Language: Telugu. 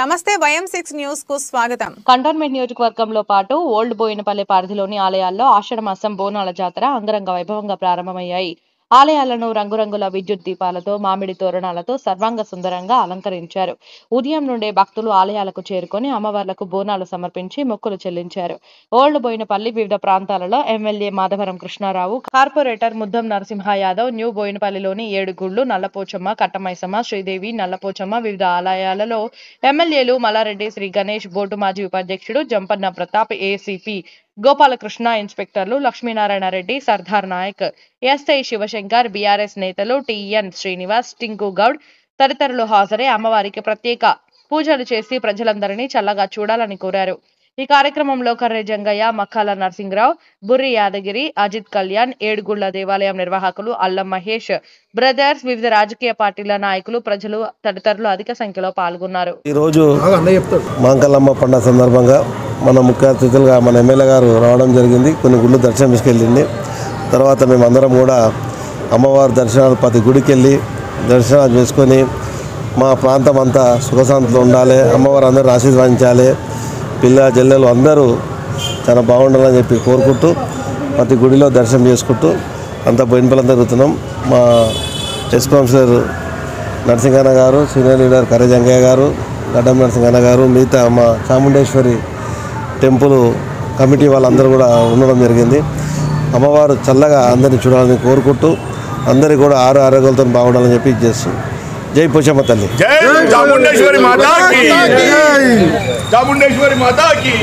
నమస్తే YM6 న్యూస్ కు స్వాగతం. కంటోన్మెంట్ నియోజకవర్గంలో పాటు ఓల్డ్ బోయినపల్లి పరిధిలోని ఆలయాల్లో ఆషాఢ మాసం బోనాల జాతర అంగరంగ వైభవంగా ప్రారంభమయ్యాయి. ఆలయాలను రంగురంగుల విద్యుత్ దీపాలతో, మామిడి తోరణాలతో సర్వాంగ సుందరంగా అలంకరించారు. ఉదయం నుండే భక్తులు ఆలయాలకు చేరుకొని అమ్మవార్లకు బోనాలు సమర్పించి మొక్కులు చెల్లించారు. ఓల్డ్ బోయినపల్లి వివిధ ప్రాంతాలలో MLA Madhavaram Krishna Rao, corporator Muddam Narasimha Yadav, new బోయినపల్లిలోని 7 గుళ్ళు, నల్లపోచమ్మ, కట్టమైసమ్మ, శ్రీదేవి, నల్లపోచమ్మ వివిధ ఆలయాలలో ఎమ్మెల్యేలు మల్లారెడ్డి, శ్రీ గణేష్, బోర్డు మాజీ ఉపాధ్యక్షుడు జంపన్న ప్రతాప్, ఏసీపీ గోపాలకృష్ణ, ఇన్స్పెక్టర్లు లక్ష్మీనారాయణ రెడ్డి, సర్దార్ నాయక్, ఎస్ఐ శివశంకర్, బీఆర్ఎస్ నేతలు టిఎన్ శ్రీనివాస్, టింకు గౌడ్ తదితరులు హాజరై అమ్మవారికి ప్రత్యేక పూజలు చేసి ప్రజలందరినీ చల్లగా చూడాలని కోరారు. ఈ కార్యక్రమంలో కర్రె జంగయ్య, మక్కాల నరసింహరావు, బుర్రి యాదగిరి, అజిత్ కళ్యాణ్, ఏడుగుళ్ల దేవాలయం నిర్వాహకులు అల్లం మహేష్ బ్రదర్స్, వివిధ రాజకీయ పార్టీల నాయకులు, ప్రజలు తదితరులు అధిక సంఖ్యలో పాల్గొన్నారు. ఈ రోజు మాంకల్లమ్మ పండుగ సందర్భంగా మన ముఖ్య అతిథులుగా మన ఎమ్మెల్యే గారు రావడం జరిగింది. కొన్ని గుళ్ళు దర్శనం తీసుకెళ్ళింది. తర్వాత మేమందరం కూడా అమ్మవారి దర్శనాలు ప్రతి గుడికి వెళ్ళి దర్శనాలు చేసుకొని మా ప్రాంతం అంతా సుఖశాంతిలో ఉండాలి, అమ్మవారు అందరూ ఆశీర్వదించాలి, పిల్ల జల్లెలు అందరూ చాలా బాగుండాలని చెప్పి కోరుకుంటూ ప్రతి గుడిలో దర్శనం చేసుకుంటూ అంతా బోయినపల్లి తిరుగుతున్నాం. మా ఎస్ కౌన్సిలర్ నరసింహన్న గారు, సీనియర్ లీడర్ కర్రె జంగయ్య గారు, గడ్డం నరసింహన్న గారు, మిగతా మా చాముండేశ్వరి టెంపుల్ కమిటీ వాళ్ళందరూ కూడా ఉండడం జరిగింది. అమ్మవారు చల్లగా అందరినీ చూడాలని కోరుకుంటూ అందరికీ కూడా ఆరోగ్యాలతో బాగుండాలని చెప్పి చేస్తున్నాం. జై పోచమ్మ తల్లి, చాముండేశ్వరి మాతాకి, చాముండేశ్వరి మాతాకి.